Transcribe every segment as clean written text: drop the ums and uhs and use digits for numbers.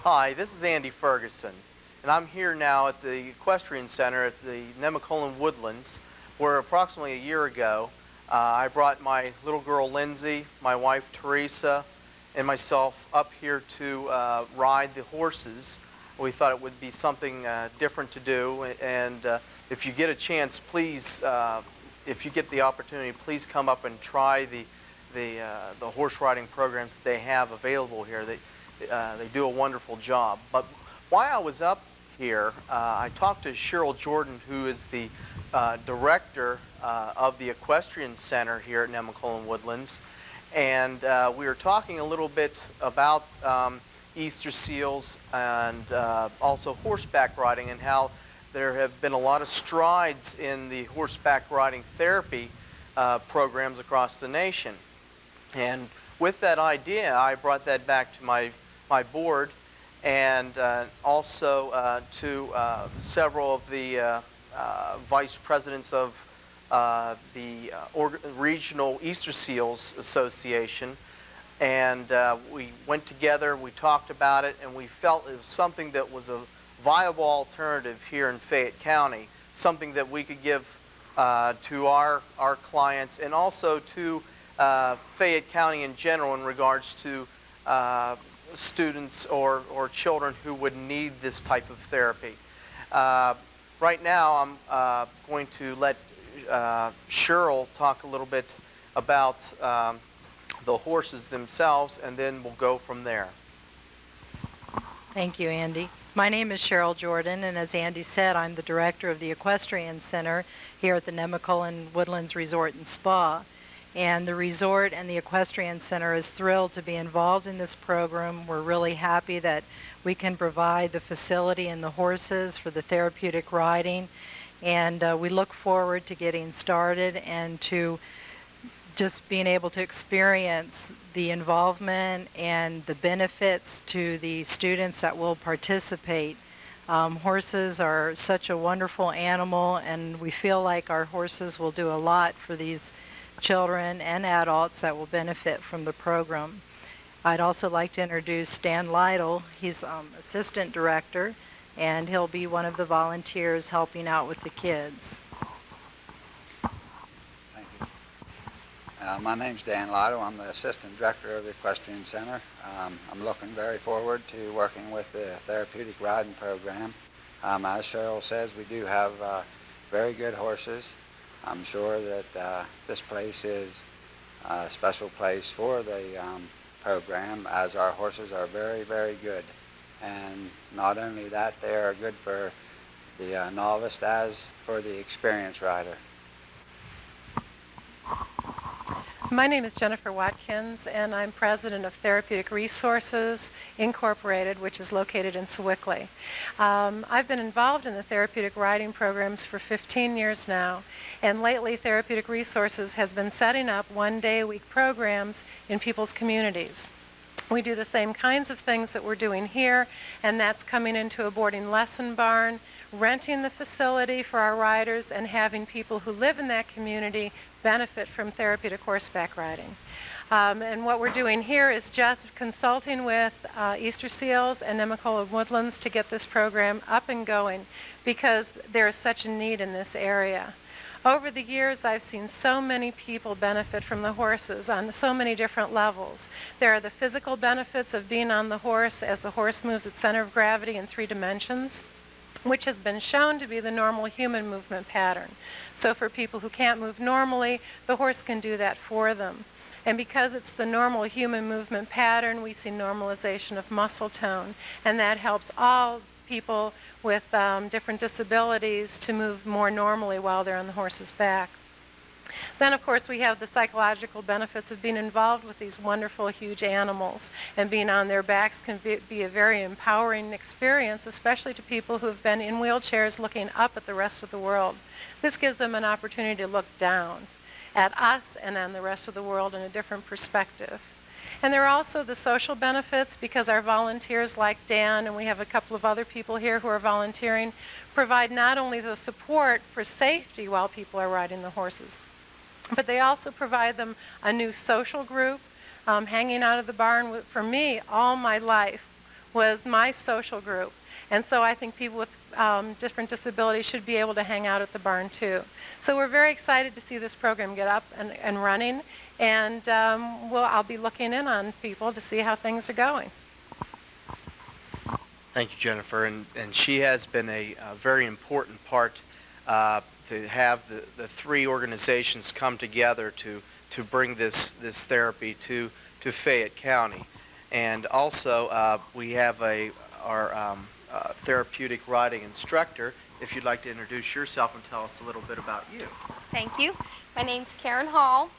Hi, this is Andy Ferguson, and I'm here now at the Equestrian Center at the Nemacolin Woodlands, where approximately a year ago I brought my little girl Lindsay, my wife Teresa, and myself up here to ride the horses. We thought it would be something different to do, and if you get a chance, please, if you get the opportunity, please come up and try the horse riding programs that they have available here. They do a wonderful job. But while I was up here, I talked to Cheryl Jordan, who is the director of the Equestrian Center here at Nemacolin Woodlands, and we were talking a little bit about Easter seals and also horseback riding, and how there have been a lot of strides in the horseback riding therapy programs across the nation. And with that idea, I brought that back to my board, and also to several of the vice presidents of the Regional Easter Seals Association. And we went together, we talked about it, and we felt it was something that was a viable alternative here in Fayette County, something that we could give to our clients, and also to Fayette County in general in regards to students or children who would need this type of therapy. Right now I'm going to let Cheryl talk a little bit about the horses themselves, and then we'll go from there. Thank you, Andy. My name is Cheryl Jordan, and as Andy said, I'm the director of the Equestrian Center here at the Nemacolin Woodlands Resort and Spa. And the resort and the Equestrian Center is thrilled to be involved in this program. We're really happy that we can provide the facility and the horses for the therapeutic riding. And we look forward to getting started and to just being able to experience the involvement and the benefits to the students that will participate. Horses are such a wonderful animal, and we feel like our horses will do a lot for these children and adults that will benefit from the program. I'd also like to introduce Dan Lytle. He's assistant director, and he'll be one of the volunteers helping out with the kids. Thank you. My name's Dan Lytle. I'm the assistant director of the Equestrian Center. I'm looking very forward to working with the therapeutic riding program. As Cheryl says, we do have very good horses. I'm sure that this place is a special place for the program, as our horses are very, very good. And not only that, they are good for the novice as for the experienced rider. My name is Jennifer Watkins, and I'm president of Therapeutic Resources Incorporated, which is located in Sewickley. I've been involved in the therapeutic riding programs for 15 years now, and lately Therapeutic Resources has been setting up one-day-a-week programs in people's communities. We do the same kinds of things that we're doing here, and that's coming into a boarding lesson barn, renting the facility for our riders, and having people who live in that community benefit from therapeutic horseback riding. And what we're doing here is just consulting with Easter Seals and Nemacolin Woodlands to get this program up and going, because there is such a need in this area. Over the years, I've seen so many people benefit from the horses on so many different levels. There are the physical benefits of being on the horse as the horse moves its center of gravity in 3 dimensions, which has been shown to be the normal human movement pattern. So for people who can't move normally, the horse can do that for them. And because it's the normal human movement pattern, we see normalization of muscle tone, and that helps all people with different disabilities to move more normally while they're on the horse's back. Then, of course, we have the psychological benefits of being involved with these wonderful, huge animals, and being on their backs can be a very empowering experience, especially to people who have been in wheelchairs looking up at the rest of the world. This gives them an opportunity to look down at us and on the rest of the world in a different perspective. And there are also the social benefits, because our volunteers like Dan, and we have a couple of other people here who are volunteering, provide not only the support for safety while people are riding the horses, but they also provide them a new social group. Hanging out of the barn, for me, all my life, was my social group. And so I think people with different disabilities should be able to hang out at the barn too. So we're very excited to see this program get up and running, and I'll be looking in on people to see how things are going. Thank you, Jennifer. And she has been a very important part to have the three organizations come together to bring this therapy to Fayette County. And also, we have our therapeutic riding instructor. If you'd like to introduce yourself and tell us a little bit about you. Thank you. My name's Karen Hall.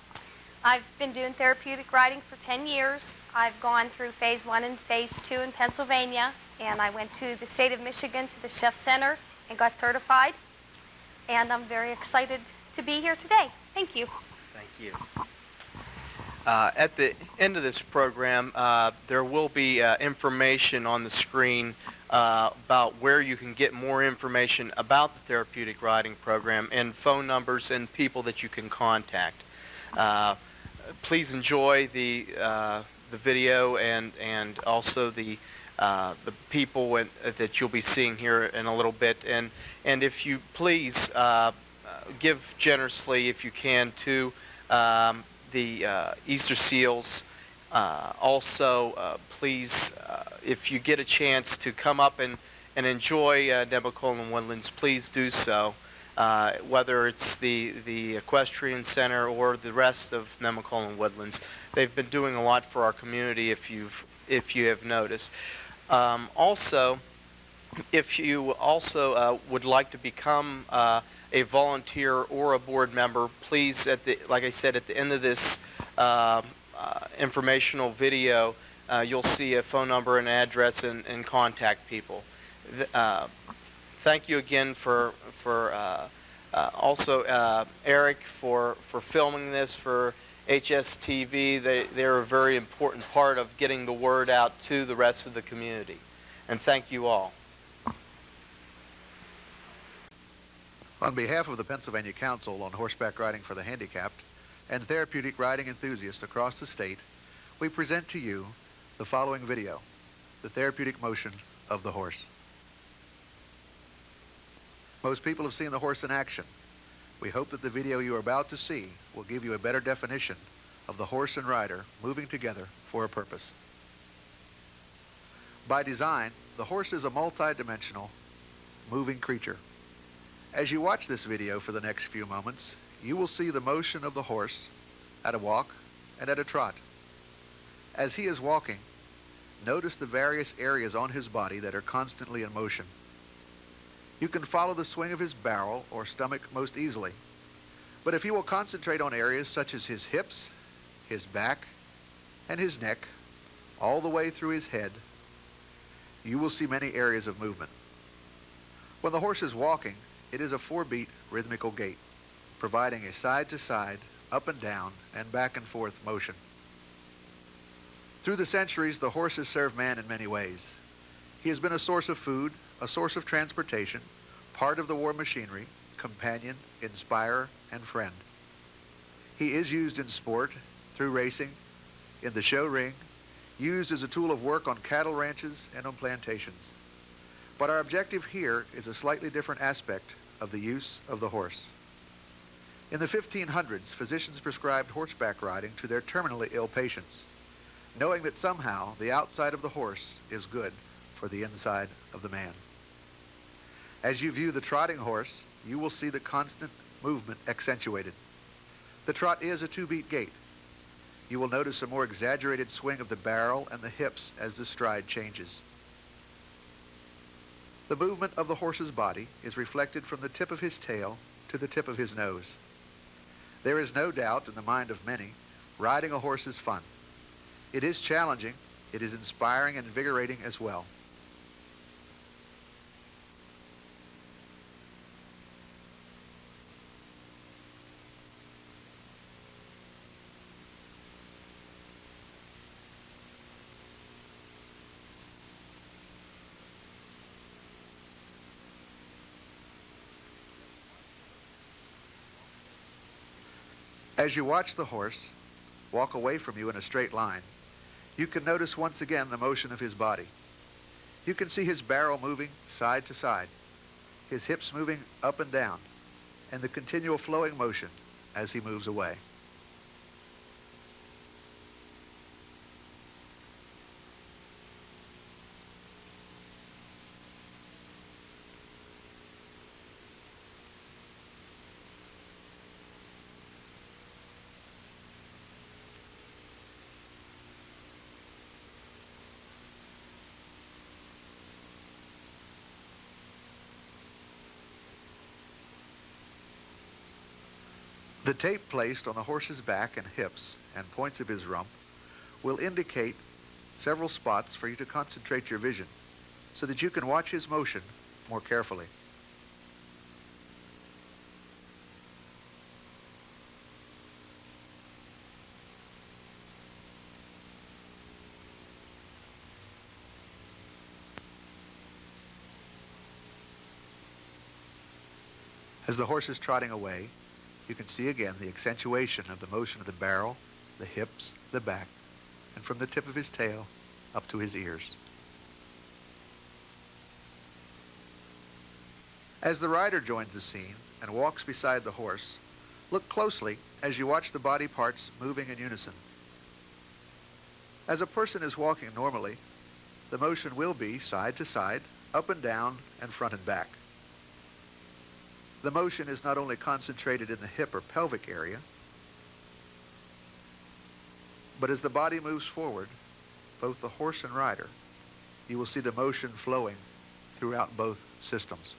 I've been doing therapeutic riding for 10 years. I've gone through Phase 1 and Phase 2 in Pennsylvania, and I went to the state of Michigan to the Chef Center and got certified. And I'm very excited to be here today. Thank you. Thank you. At the end of this program, there will be information on the screen about where you can get more information about the therapeutic riding program and phone numbers and people that you can contact. Please enjoy the video and also the people that you'll be seeing here in a little bit. And if you please give generously, if you can, to the Easter Seals. Also, please, if you get a chance to come up and enjoy Nemacolin Woodlands, please do so. Whether it's the Equestrian Center or the rest of Nemacolin Woodlands, they've been doing a lot for our community. If you have noticed, also, if you also would like to become a volunteer or a board member, please, like I said, at the end of this informational video, you'll see a phone number and address and contact people. Thank you again for also Eric for filming this for HSTV. They're a very important part of getting the word out to the rest of the community. And thank you all. On behalf of the Pennsylvania Council on Horseback Riding for the Handicapped and therapeutic riding enthusiasts across the state, we present to you the following video, The Therapeutic Motion of the Horse. Most people have seen the horse in action. We hope that the video you are about to see will give you a better definition of the horse and rider moving together for a purpose. By design, the horse is a multi-dimensional, moving creature. As you watch this video for the next few moments, you will see the motion of the horse at a walk and at a trot. As he is walking, notice the various areas on his body that are constantly in motion. You can follow the swing of his barrel or stomach most easily, but if you will concentrate on areas such as his hips, his back, and his neck, all the way through his head, you will see many areas of movement. When the horse is walking, it is a 4-beat rhythmical gait, providing a side-to-side, up and down, and back and forth motion. Through the centuries, the horse has served man in many ways. He has been a source of food, a source of transportation, part of the war machinery, companion, inspirer, and friend. He is used in sport, through racing, in the show ring, used as a tool of work on cattle ranches and on plantations. But our objective here is a slightly different aspect of the use of the horse. In the 1500s, physicians prescribed horseback riding to their terminally ill patients, knowing that somehow the outside of the horse is good for the inside of the man. As you view the trotting horse, you will see the constant movement accentuated. The trot is a 2-beat gait. You will notice a more exaggerated swing of the barrel and the hips as the stride changes. The movement of the horse's body is reflected from the tip of his tail to the tip of his nose. There is no doubt in the mind of many, riding a horse is fun. It is challenging, it is inspiring and invigorating as well. As you watch the horse walk away from you in a straight line, you can notice once again the motion of his body. You can see his barrel moving side to side, his hips moving up and down, and the continual flowing motion as he moves away. The tape placed on the horse's back and hips and points of his rump will indicate several spots for you to concentrate your vision so that you can watch his motion more carefully. As the horse is trotting away, you can see again the accentuation of the motion of the barrel, the hips, the back, and from the tip of his tail up to his ears. As the rider joins the scene and walks beside the horse, look closely as you watch the body parts moving in unison. As a person is walking normally, the motion will be side to side, up and down, and front and back. The motion is not only concentrated in the hip or pelvic area, but as the body moves forward, both the horse and rider, you will see the motion flowing throughout both systems.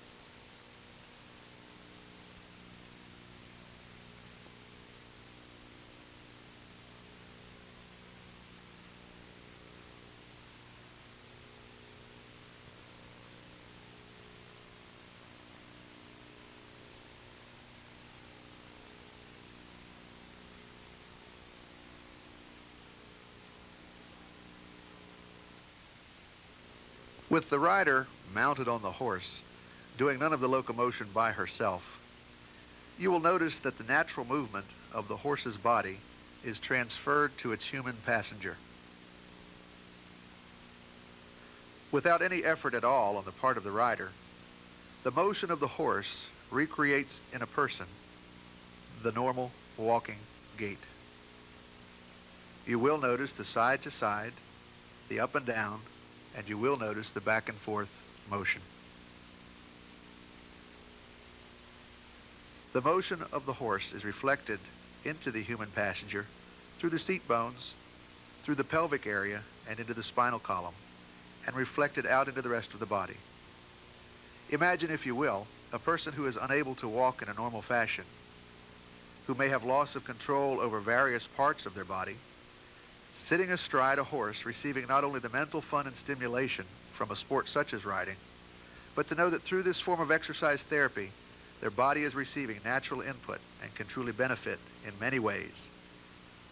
With the rider mounted on the horse, doing none of the locomotion by herself, you will notice that the natural movement of the horse's body is transferred to its human passenger. Without any effort at all on the part of the rider, the motion of the horse recreates in a person the normal walking gait. You will notice the side to side, the up and down, and you will notice the back and forth motion. The motion of the horse is reflected into the human passenger through the seat bones, through the pelvic area, and into the spinal column, and reflected out into the rest of the body. Imagine, if you will, a person who is unable to walk in a normal fashion, who may have loss of control over various parts of their body, sitting astride a horse, receiving not only the mental fun and stimulation from a sport such as riding, but to know that through this form of exercise therapy, their body is receiving natural input and can truly benefit in many ways,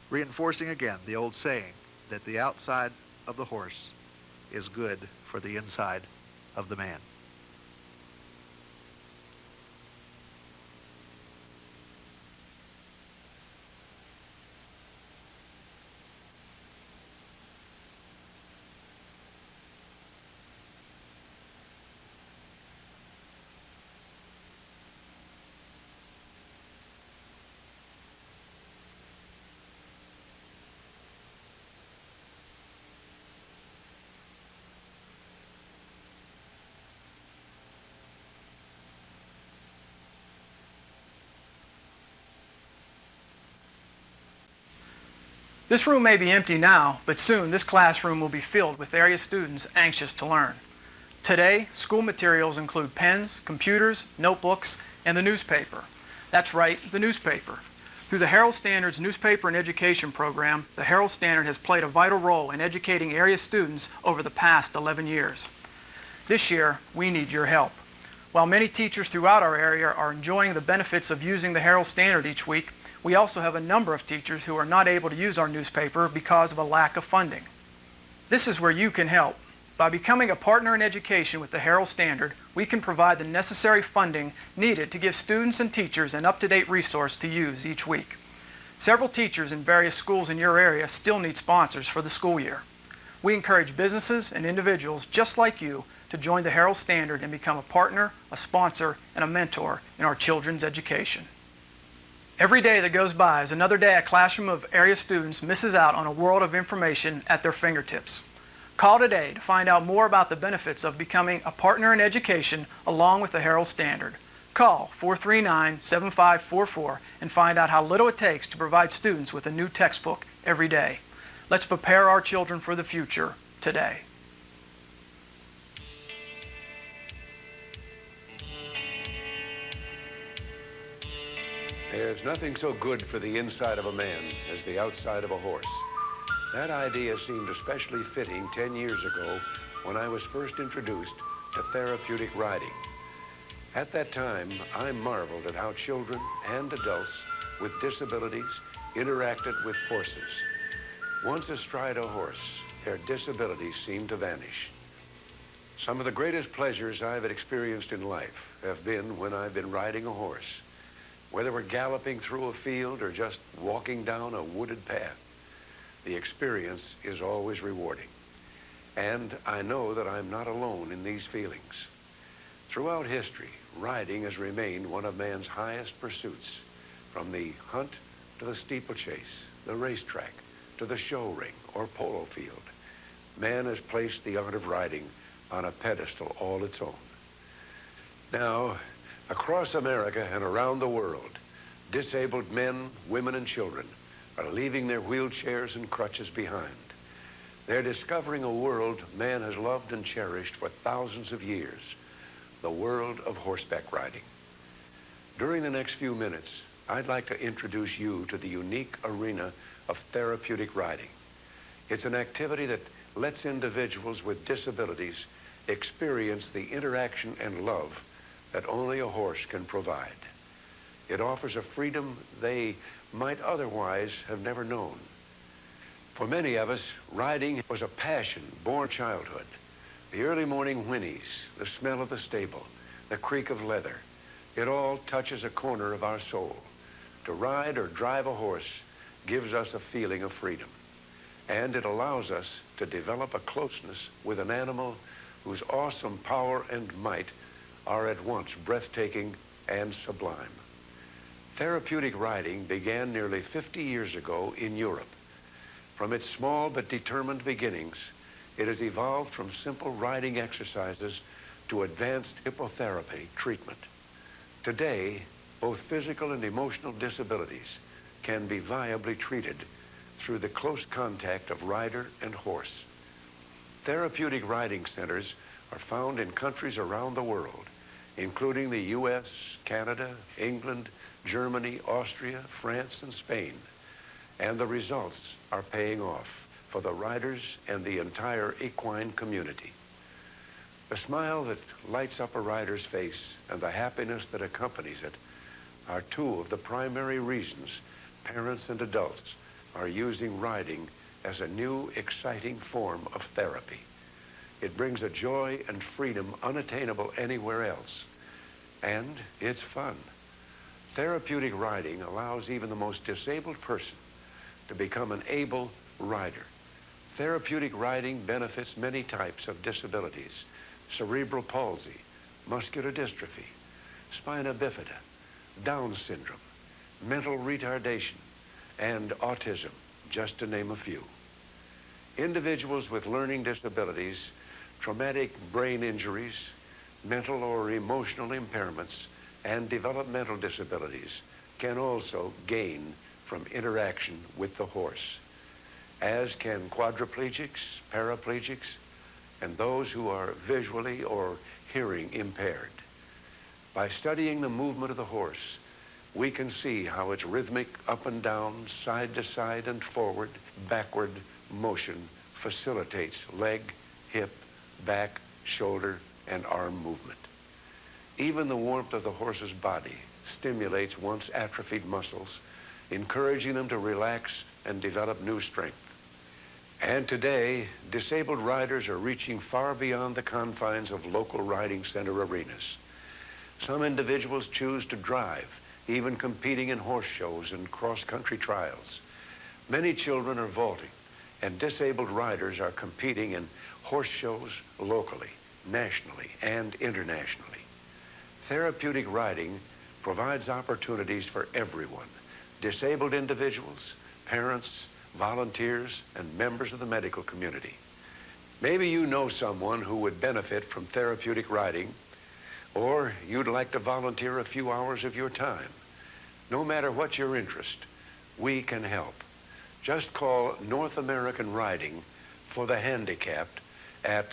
reinforcing again the old saying that the outside of the horse is good for the inside of the man. This room may be empty now, but soon this classroom will be filled with area students anxious to learn. Today, school materials include pens, computers, notebooks, and the newspaper. That's right, the newspaper. Through the Herald Standard's Newspaper and Education program, the Herald Standard has played a vital role in educating area students over the past 11 years. This year, we need your help. While many teachers throughout our area are enjoying the benefits of using the Herald Standard each week, we also have a number of teachers who are not able to use our newspaper because of a lack of funding. This is where you can help. By becoming a partner in education with the Herald Standard, we can provide the necessary funding needed to give students and teachers an up-to-date resource to use each week. Several teachers in various schools in your area still need sponsors for the school year. We encourage businesses and individuals just like you to join the Herald Standard and become a partner, a sponsor, and a mentor in our children's education. Every day that goes by is another day a classroom of area students misses out on a world of information at their fingertips. Call today to find out more about the benefits of becoming a partner in education along with the Herald Standard. Call 439-7544 and find out how little it takes to provide students with a new textbook every day. Let's prepare our children for the future today. There's nothing so good for the inside of a man as the outside of a horse. That idea seemed especially fitting 10 years ago when I was first introduced to therapeutic riding. At that time, I marveled at how children and adults with disabilities interacted with horses. Once astride a horse, their disabilities seemed to vanish. Some of the greatest pleasures I've experienced in life have been when I've been riding a horse. Whether we're galloping through a field or just walking down a wooded path, the experience is always rewarding. And I know that I'm not alone in these feelings. Throughout history, riding has remained one of man's highest pursuits, from the hunt to the steeplechase, the racetrack, to the show ring or polo field. Man has placed the art of riding on a pedestal all its own. Now, across America and around the world, disabled men, women, and children are leaving their wheelchairs and crutches behind. They're discovering a world man has loved and cherished for thousands of years, the world of horseback riding. During the next few minutes, I'd like to introduce you to the unique arena of therapeutic riding. It's an activity that lets individuals with disabilities experience the interaction and love that only a horse can provide. It offers a freedom they might otherwise have never known. For many of us, riding was a passion born childhood. The early morning whinnies, the smell of the stable, the creak of leather, it all touches a corner of our soul. To ride or drive a horse gives us a feeling of freedom, and it allows us to develop a closeness with an animal whose awesome power and might are at once breathtaking and sublime. Therapeutic riding began nearly 50 years ago in Europe. From its small but determined beginnings, it has evolved from simple riding exercises to advanced hippotherapy treatment. Today, both physical and emotional disabilities can be viably treated through the close contact of rider and horse. Therapeutic riding centers are found in countries around the world, including the U.S., Canada, England, Germany, Austria, France, and Spain. And the results are paying off for the riders and the entire equine community. The smile that lights up a rider's face and the happiness that accompanies it are two of the primary reasons parents and adults are using riding as a new, exciting form of therapy. It brings a joy and freedom unattainable anywhere else. And it's fun. Therapeutic riding allows even the most disabled person to become an able rider. Therapeutic riding benefits many types of disabilities: cerebral palsy, muscular dystrophy, spina bifida, Down syndrome, mental retardation, and autism, just to name a few. Individuals with learning disabilities, traumatic brain injuries, mental or emotional impairments, and developmental disabilities can also gain from interaction with the horse, as can quadriplegics, paraplegics, and those who are visually or hearing impaired. By studying the movement of the horse, we can see how its rhythmic up and down, side to side and forward, backward motion facilitates leg, hip, back, shoulder, and arm movement. Even the warmth of the horse's body stimulates once atrophied muscles, encouraging them to relax and develop new strength. And today, disabled riders are reaching far beyond the confines of local riding center arenas. Some individuals choose to drive, even competing in horse shows and cross-country trials. Many children are vaulting, and disabled riders are competing in horse shows locally, nationally, and internationally. Therapeutic riding provides opportunities for everyone, disabled individuals, parents, volunteers, and members of the medical community. Maybe you know someone who would benefit from therapeutic riding, or you'd like to volunteer a few hours of your time. No matter what your interest, we can help. Just call North American Riding for the Handicapped at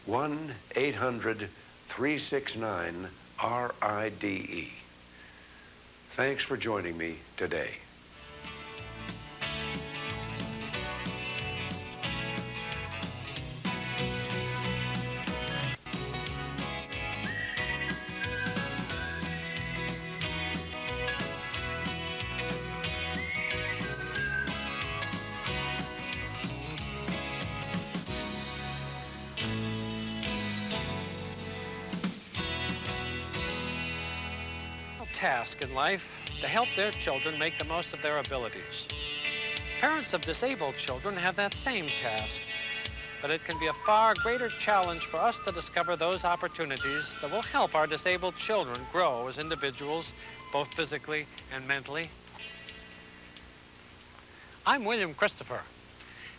1-800-369-RIDE. Thanks for joining me today. Task in life to help their children make the most of their abilities. Parents of disabled children have that same task, but it can be a far greater challenge for us to discover those opportunities that will help our disabled children grow as individuals, both physically and mentally. I'm William Christopher,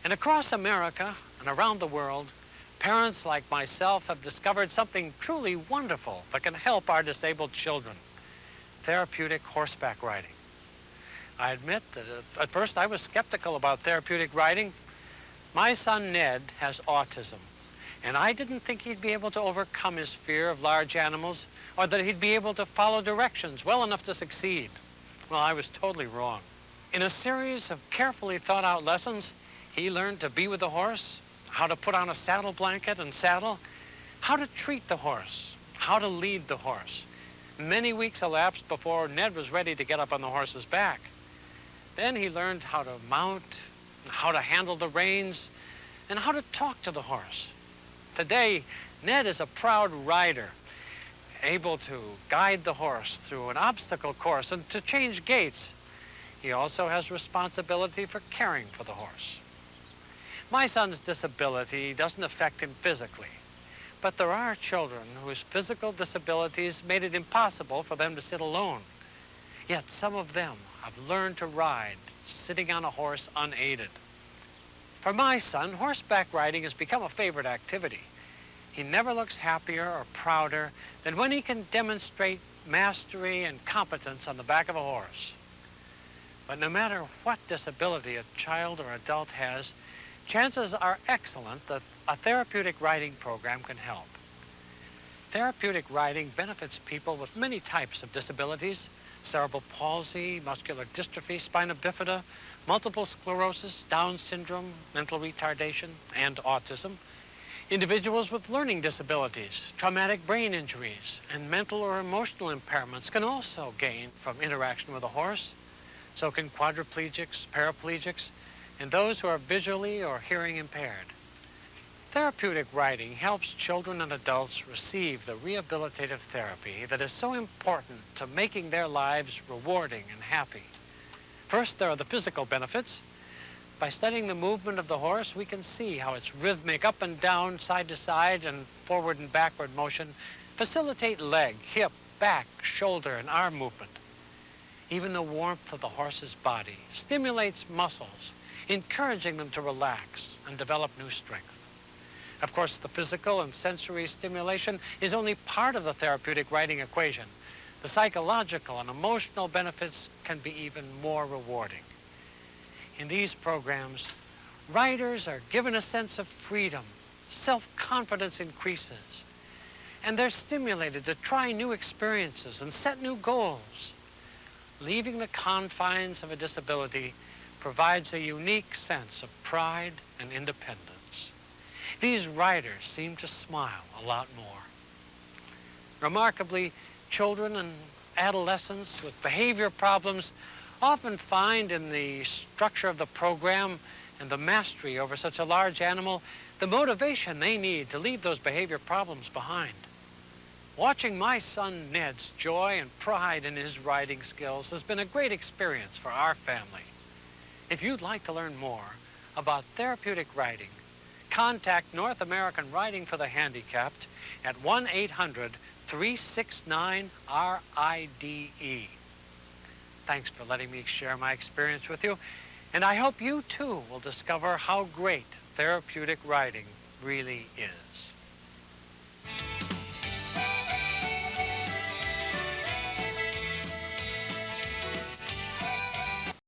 and across America and around the world, parents like myself have discovered something truly wonderful that can help our disabled children: therapeutic horseback riding. I admit that at first I was skeptical about therapeutic riding. My son Ned has autism, and I didn't think he'd be able to overcome his fear of large animals, or that he'd be able to follow directions well enough to succeed. Well, I was totally wrong. In a series of carefully thought out lessons, he learned to be with the horse, how to put on a saddle blanket and saddle, how to treat the horse, how to lead the horse. Many weeks elapsed before Ned was ready to get up on the horse's back. Then he learned how to mount, how to handle the reins, and how to talk to the horse. Today, Ned is a proud rider, able to guide the horse through an obstacle course and to change gaits. He also has responsibility for caring for the horse. My son's disability doesn't affect him physically, but there are children whose physical disabilities made it impossible for them to sit alone. Yet some of them have learned to ride sitting on a horse unaided. For my son, horseback riding has become a favorite activity. He never looks happier or prouder than when he can demonstrate mastery and competence on the back of a horse. But no matter what disability a child or adult has, chances are excellent that a therapeutic riding program can help. Therapeutic riding benefits people with many types of disabilities: cerebral palsy, muscular dystrophy, spina bifida, multiple sclerosis, Down syndrome, mental retardation, and autism. Individuals with learning disabilities, traumatic brain injuries, and mental or emotional impairments can also gain from interaction with a horse. So can quadriplegics, paraplegics, and those who are visually or hearing impaired. Therapeutic riding helps children and adults receive the rehabilitative therapy that is so important to making their lives rewarding and happy. First, there are the physical benefits. By studying the movement of the horse, we can see how its rhythmic up and down, side to side, and forward and backward motion facilitate leg, hip, back, shoulder, and arm movement. Even the warmth of the horse's body stimulates muscles, encouraging them to relax and develop new strength. Of course, the physical and sensory stimulation is only part of the therapeutic riding equation. The psychological and emotional benefits can be even more rewarding. In these programs, riders are given a sense of freedom, self-confidence increases, and they're stimulated to try new experiences and set new goals. Leaving the confines of a disability provides a unique sense of pride and independence. These riders seem to smile a lot more. Remarkably, children and adolescents with behavior problems often find in the structure of the program and the mastery over such a large animal the motivation they need to leave those behavior problems behind. Watching my son Ned's joy and pride in his riding skills has been a great experience for our family. If you'd like to learn more about therapeutic riding, contact North American Riding for the Handicapped at 1-800-369-RIDE. Thanks for letting me share my experience with you, and I hope you too will discover how great therapeutic riding really is.